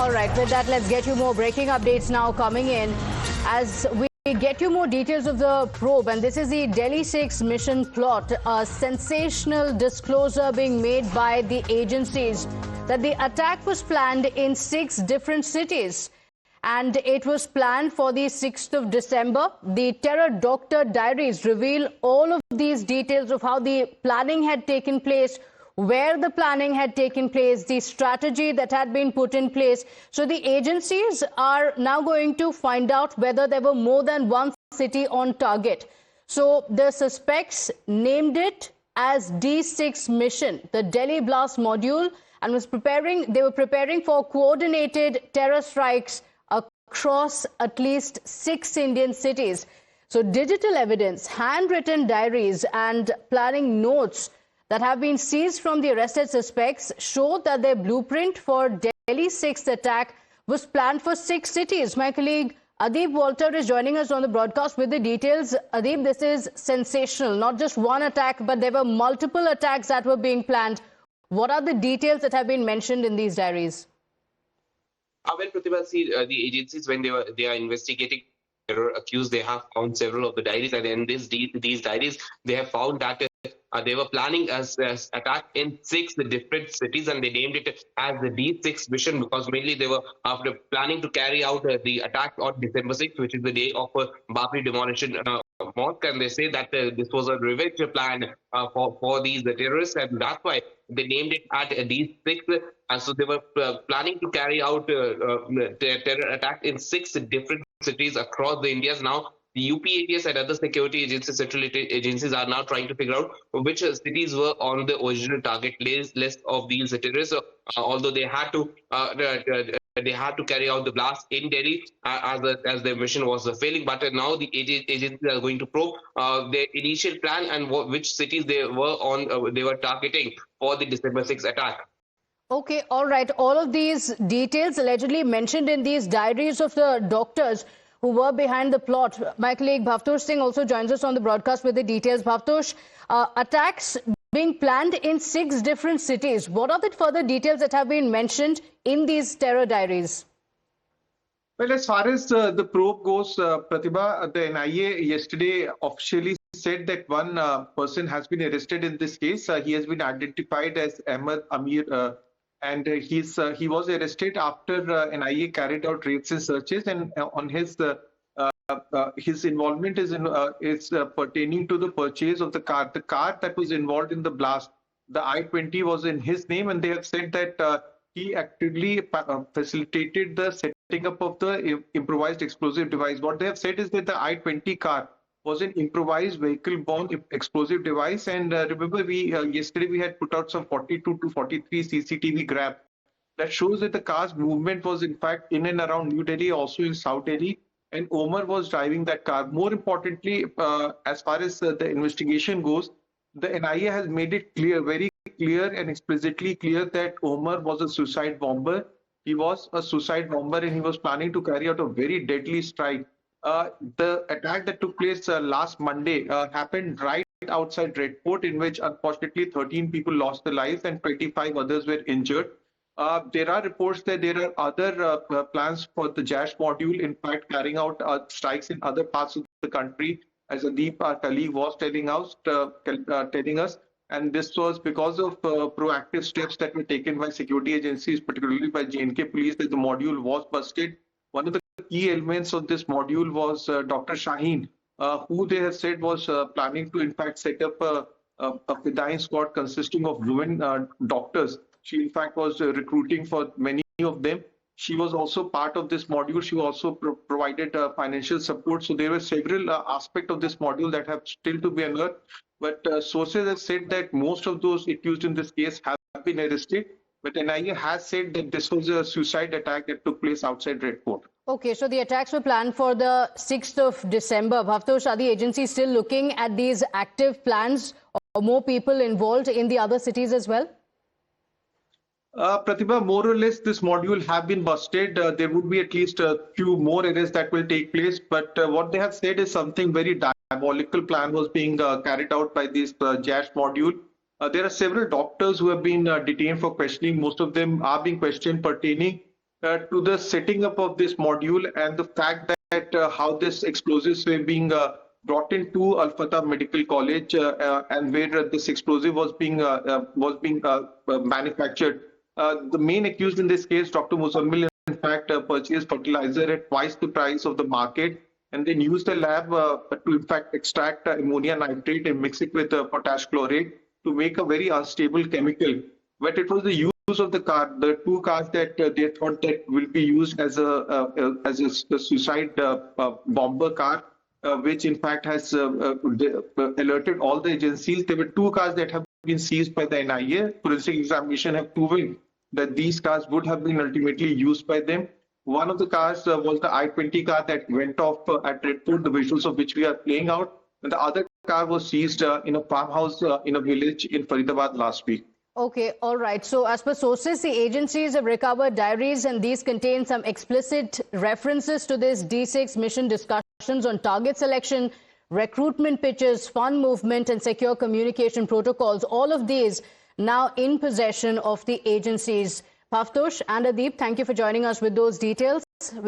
All right, with that, let's get you more breaking updates now coming in as we get you more details of the probe. And this is the Delhi 6 mission plot, a sensational disclosure being made by the agencies that the attack was planned in 6 different cities. And it was planned for the 6th of December. The terror doctor diaries reveal all of these details of how the planning had taken place, where the planning had taken place, the strategy that had been put in place. So the agencies are now going to find out whether there were more than one city on target. So the suspects named it as D6 mission, the Delhi blast module, and they were preparing for coordinated terror strikes across at least 6 Indian cities. So digital evidence, handwritten diaries and planning notes that have been seized from the arrested suspects showed that their blueprint for Delhi 6th attack was planned for 6 cities. My colleague Adib Walter is joining us on the broadcast with the details. Adib, this is sensational. Not just one attack, but there were multiple attacks that were being planned. What are the details that have been mentioned in these diaries? Well, Pratibha, see, the agencies, when they are investigating terror accused, they have found several of the diaries, and in these diaries, they have found that they were planning as attack in 6 different cities, and they named it as the D6 mission because mainly they were after planning to carry out the attack on December 6th, which is the day of Babri demolition mosque, and they say that this was a revenge plan for these terrorists, and that's why they named it at D6. And so they were planning to carry out terror attack in 6 different cities across the India. Now, the UPATS and other security agencies, central agencies, are now trying to figure out which cities were on the original target list of these terrorists. Although they had to carry out the blast in Delhi as their mission was failing, but now the agencies are going to probe their initial plan and which cities they were targeting for the December 6th attack. Okay, all right. All of these details allegedly mentioned in these diaries of the doctors who were behind the plot. My colleague Bhavtosh Singh also joins us on the broadcast with the details. Bhavtosh, attacks being planned in 6 different cities. What are the further details that have been mentioned in these terror diaries? Well, as far as the probe goes, Pratibha, the NIA yesterday officially said that one person has been arrested in this case. He has been identified as Ahmed Amir, and he was arrested after NIA carried out raids and searches, and on his involvement is pertaining to the purchase of the car. The car that was involved in the blast, the I-20, was in his name, and they have said that he actively facilitated the setting up of the improvised explosive device. What they have said is that the I-20 car was an improvised vehicle-borne explosive device. And remember, yesterday we had put out some 42 to 43 CCTV grab that shows that the car's movement was in fact in and around New Delhi, also in South Delhi, and Omar was driving that car. More importantly, as far as the investigation goes, the NIA has made it clear, very clear and explicitly clear, that Omar was a suicide bomber. He was a suicide bomber and he was planning to carry out a very deadly strike. The attack that took place last Monday happened right outside Red Fort, in which unfortunately 13 people lost their lives and 25 others were injured. There are reports that there are other plans for the JASH module, in fact, carrying out strikes in other parts of the country, as Adeep, our colleague, was telling us. And this was because of proactive steps that were taken by security agencies, particularly by J&K police, that the module was busted. One of the key elements of this module was Dr. Shaheen, who they have said was planning to in fact set up a flying squad consisting of women doctors. She in fact was recruiting for many of them. She was also part of this module. She also provided financial support. So there were several aspects of this module that have still to be unearthed. But sources have said that most of those accused in this case have been arrested. But NIA has said that this was a suicide attack that took place outside Red Fort. Okay, so the attacks were planned for the 6th of December. Bhavtosh, are the agencies still looking at these active plans, or more people involved in the other cities as well? Pratibha, more or less this module have been busted. There would be at least a few more arrests that will take place. But what they have said is something very diabolical plan was being carried out by this JASH module. There are several doctors who have been detained for questioning. Most of them are being questioned pertaining to the setting up of this module and the fact that how this explosives were being brought into Al Fatah Medical College and where this explosive was being manufactured. The main accused in this case, Dr. Muzammil, in fact, purchased fertilizer at twice the price of the market and then used a lab to in fact extract ammonia nitrate and mix it with potash chlorate to make a very unstable chemical. But it was the use of the two cars that they thought that will be used as a suicide bomber car, which in fact has alerted all the agencies. There were two cars that have been seized by the NIA. Forensic examination have proven that these cars would have been ultimately used by them. One of the cars was the I-20 car that went off at Red Fort, the visuals of which we are playing out. And the other car was seized in a farmhouse in a village in Faridabad last week. Okay, all right. So as per sources, the agencies have recovered diaries and these contain some explicit references to this D6 mission discussions on target selection, recruitment pitches, fund movement and secure communication protocols. All of these now in possession of the agencies. Bhavtosh and Adeep, thank you for joining us with those details.